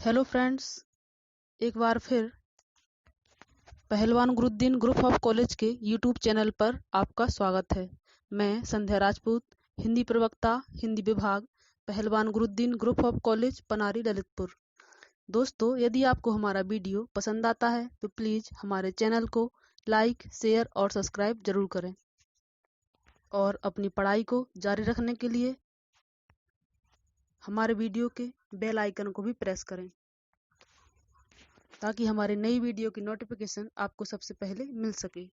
Hello friends, एक बार फिर पहलवान गुरुद्दीन ग्रुप ऑफ कॉलेज के यूट्यूब चैनल पर आपका स्वागत है। मैं संध्या राजपूत, हिंदी प्रवक्ता, हिंदी विभाग, Pahalwan Guruddin group of college, Panari, Lalitpur. दोस्तों, यदि आपको हमारा वीडियो पसंद आता है तो प्लीज़ हमारे चैनल को लाइक, शेयर और सब्सक्राइब जरूर करें और अपनी पढ़ाई को जारी रखने के लिए हमारे वीडियो के बेल आइकन को भी प्रेस करें ताकि हमारी नई वीडियो की नोटिफिकेशन आपको सबसे पहले मिल सके।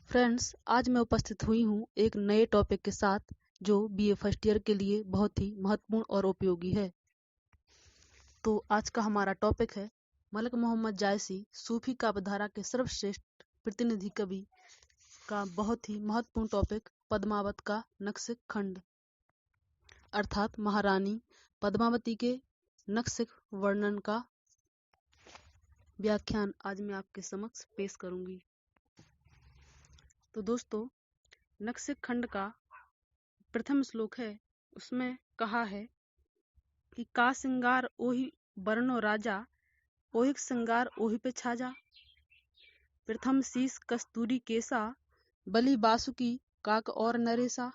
फ्रेंड्स, आज मैं उपस्थित हुई हूँ एक नए टॉपिक के साथ जो बीए फर्स्ट ईयर के लिए बहुत ही महत्वपूर्ण और उपयोगी है। तो आज का हमारा टॉपिक है मलक मोहम्मद जायसी, सूफी काव्यधारा के सर्वश्रेष्ठ प्रतिनिधि कवि का बहुत ही महत्वपूर्ण टॉपिक पद्मावत का नक्श खंड, अर्थात महारानी पद्मावती के नक्श वर्णन का व्याख्यान आज मैं आपके समक्ष पेश करूंगी। तो दोस्तों, नक्श खंड का प्रथम श्लोक है, उसमें कहा है कि का सिंगार ओहि बरनो राजा, ओहि सिंगार ओहि पे छाजा। प्रथम शीस कस्तूरी केसा, बलि बासुकी काक और नरेसा।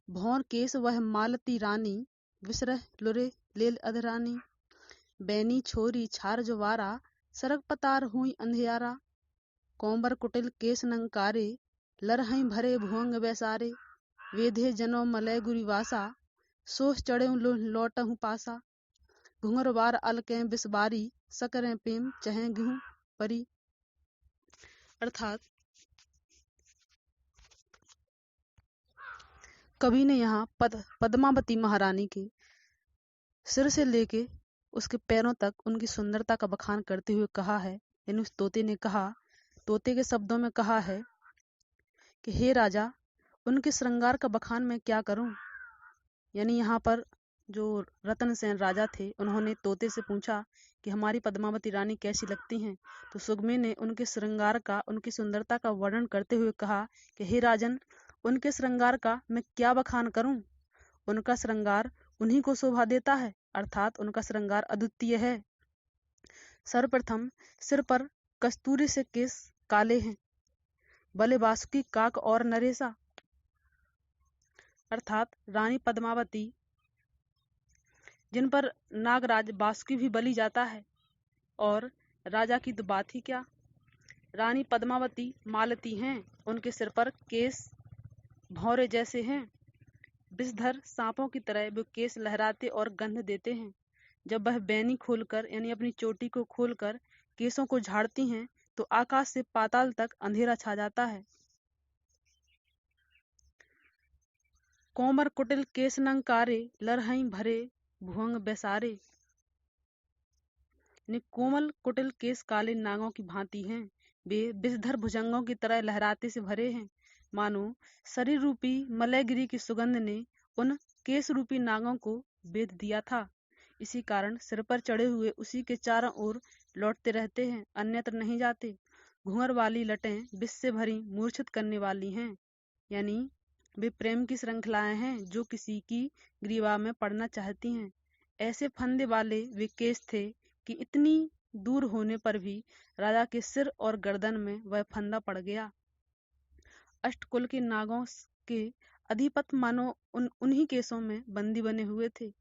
भौर केस वह मालती रानी, विसरह लुरे लेल अधरानी। बैनी छोरी छार जवारा, सरग पतार हुई अंधियारा। कौंबर कुटिल केस नंकारे, लरहई भरे भुअंग बैसारे। वेधे जनो मलय गुरिवासा, सोह चढ़े लौटहु पासा। घुंघरवार अलकें बिसबारी, सकरें प्रेम चहें घिहु परी। अर्थात कवि ने यहाँ पद्मावती महारानी के सिर से लेके उसके पैरों तक उनकी सुंदरता का बखान करते हुए कहा है, यानी उस तोते ने कहा, तोते के शब्दों में कहा है कि हे राजा, उनके श्रृंगार का बखान मैं क्या करूं। यानी यहाँ पर जो रतन सेन राजा थे, उन्होंने तोते से पूछा कि हमारी पद्मावती रानी कैसी लगती हैं। तो सुगमे ने उनके श्रृंगार का, उनकी सुंदरता का वर्णन करते हुए कहा कि हे राजन, उनके श्रृंगार का मैं क्या बखान करूं। उनका श्रृंगार उन्हीं को शोभा देता है, अर्थात उनका श्रृंगार अद्वितीय है। सर्वप्रथम सिर पर कस्तूरी से केस काले हैं, बले बासुकी काक और नरेसा, अर्थात रानी पद्मावती जिन पर नागराज बासुकी भी बलि जाता है, और राजा की तो बात ही क्या। रानी पद्मावती मालती हैं, उनके सिर पर केस भौरे जैसे हैं, विषधर सांपों की तरह वो केस लहराते और गंध देते हैं। जब वह बैनी खोलकर, यानी अपनी चोटी को खोलकर केसों को झाड़ती हैं तो आकाश से पाताल तक अंधेरा छा जाता है। कोमर कुटिल केस नंकारे, लरहई भरे भुअंग बैसारे। कोमल कुटिल केस काले नागों की भांति हैं, वे विषधर भुजंगों की तरह लहराते से भरे हैं, मानो शरीर रूपी मलयगिरी की सुगंध ने उन केस रूपी नागों को बेध दिया था। इसी कारण सिर पर चढ़े हुए उसी के चारों ओर लौटते रहते हैं, अन्यत्र नहीं जाते। घुंघर वाली लटें विष से भरी मूर्छित करने वाली हैं, यानी वे प्रेम की श्रृंखलाएं हैं जो किसी की ग्रीवा में पड़ना चाहती हैं। ऐसे फंदे वाले वे केस थे कि इतनी दूर होने पर भी राजा के सिर और गर्दन में वह फंदा पड़ गया। अष्टकुल के नागों के अधिपत मानो उन्हीं केसों में बंदी बने हुए थे।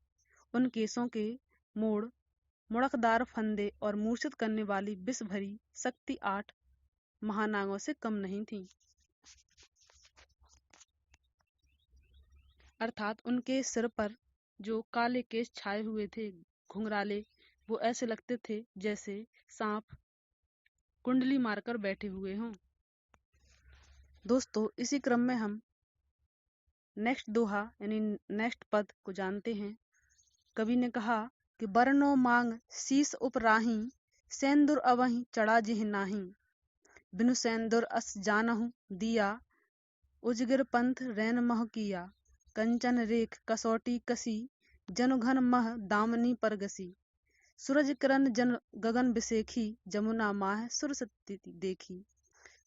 उन केसों के मोड़, मुड़कदार फंदे और मूर्छित करने वाली विष भरी शक्ति 8 महानागों से कम नहीं थी। अर्थात उनके सिर पर जो काले केस छाए हुए थे, घुंघराले, वो ऐसे लगते थे जैसे सांप कुंडली मारकर बैठे हुए हों। दोस्तों, इसी क्रम में हम नेक्स्ट दोहा यानी नेक्स्ट पद को जानते हैं। कवि ने कहा कि बरनो मांग शीस उपराही, सेंदुर अवहीं चढ़ा जिह नाही। बिनु सेंदुर अस जानहु दिया, उजगिर पंथ रैन मह किया। कंचन रेख कसौटी कसी, जनु घन मह दामनी पर गसी। सूरज किरण जन गगन बिसेखी, जमुना माह सुरसती देखी।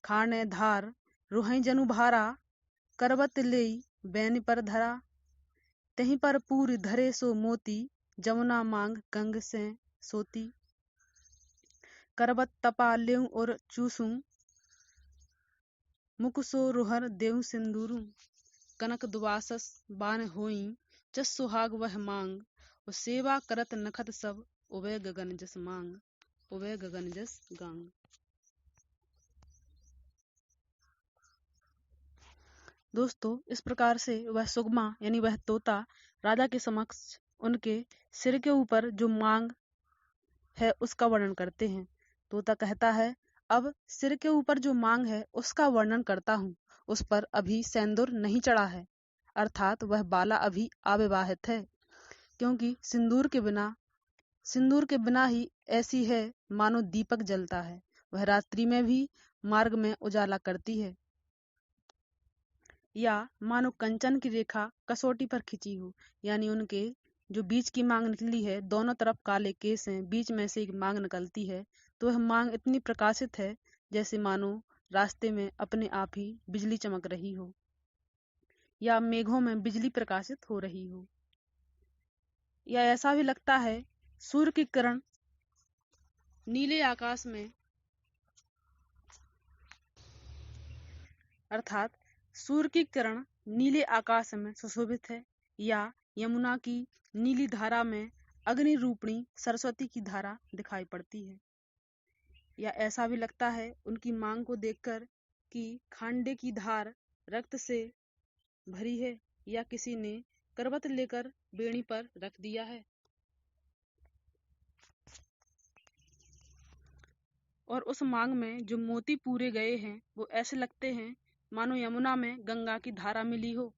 खाने धार रुहई जनु भारा, करबत लेई बैन पर धरा। तहीं पर पूरी धरे सो मोती, जमुना मांग गंग से सोती, करबत तपा लेऊं और चूसूं, मुख सो रुहर देऊं सिंदूरू, कनक दुबासस बान होई, जस सुहाग वह मांग, और सेवा करत नखत सब, उबे गगन जस मांग, उबे गगन जस गांग। दोस्तों, इस प्रकार से वह सुगमा यानी वह तोता राजा के समक्ष उनके सिर के ऊपर जो मांग है उसका वर्णन करते हैं। तोता कहता है, अब सिर के ऊपर जो मांग है उसका वर्णन करता हूँ। उस पर अभी सेंदूर नहीं चढ़ा है, अर्थात वह बाला अभी अविवाहित है, क्योंकि सिंदूर के बिना ही ऐसी है मानो दीपक जलता है। वह रात्रि में भी मार्ग में उजाला करती है, या मानो कंचन की रेखा कसौटी पर खिंची हो, यानी उनके जो बीच की मांग निकली है, दोनों तरफ काले केस हैं, बीच में से एक मांग निकलती है, तो वह मांग इतनी प्रकाशित है जैसे मानो रास्ते में अपने आप ही बिजली चमक रही हो, या मेघों में बिजली प्रकाशित हो रही हो, या ऐसा भी लगता है सूर्य की किरण नीले आकाश में, अर्थात सूर्य की किरण नीले आकाश में सुशोभित है, या यमुना की नीली धारा में अग्नि रूपणी सरस्वती की धारा दिखाई पड़ती है, या ऐसा भी लगता है उनकी मांग को देखकर कि खांडे की धार रक्त से भरी है, या किसी ने करवत लेकर बेड़ी पर रख दिया है। और उस मांग में जो मोती पूरे गए हैं वो ऐसे लगते हैं मानो यमुना में गंगा की धारा मिली हो,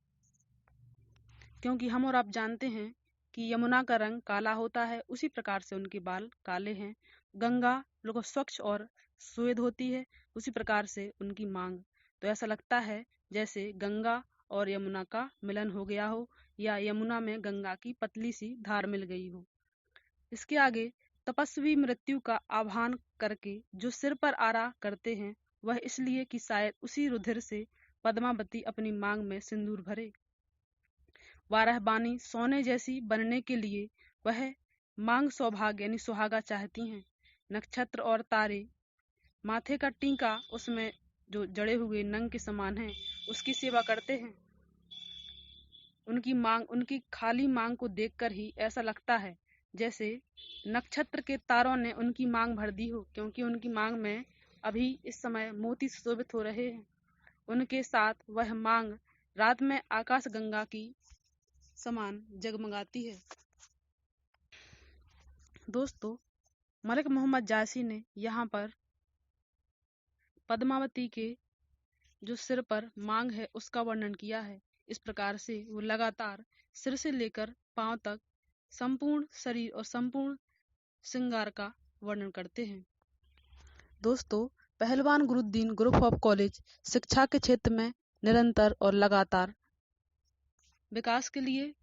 क्योंकि हम और आप जानते हैं कि यमुना का रंग काला होता है, उसी प्रकार से उनके बाल काले हैं। गंगा बिल्कुल स्वच्छ और श्वेत होती है, उसी प्रकार से उनकी मांग। तो ऐसा लगता है जैसे गंगा और यमुना का मिलन हो गया हो, या यमुना में गंगा की पतली सी धार मिल गई हो। इसके आगे तपस्वी मृत्यु का आह्वान करके जो सिर पर आरा करते हैं, वह इसलिए कि शायद उसी रुधिर से पद्मावती अपनी मांग में सिंदूर भरे। वारहबानी सोने जैसी बनने के लिए वह मांग सौभाग्य यानी सुहागा चाहती हैं। नक्षत्र और तारे, माथे का टीका उसमें जो जड़े हुए नंग के समान है, उसकी सेवा करते हैं। उनकी खाली मांग को देखकर ही ऐसा लगता है जैसे नक्षत्र के तारों ने उनकी मांग भर दी हो, क्योंकि उनकी मांग में अभी इस समय मोती सुशोभित हो रहे हैं। उनके साथ वह मांग रात में आकाश गंगा की समान जगमगाती है। दोस्तों, मलिक मोहम्मद जायसी ने यहाँ पर पद्मावती के जो सिर पर मांग है उसका वर्णन किया है। इस प्रकार से वो लगातार सिर से लेकर पांव तक संपूर्ण शरीर और संपूर्ण श्रृंगार का वर्णन करते हैं। दोस्तों, पहलवान गुरुद्दीन ग्रुप ऑफ कॉलेज शिक्षा के क्षेत्र में निरंतर और लगातार विकास के लिए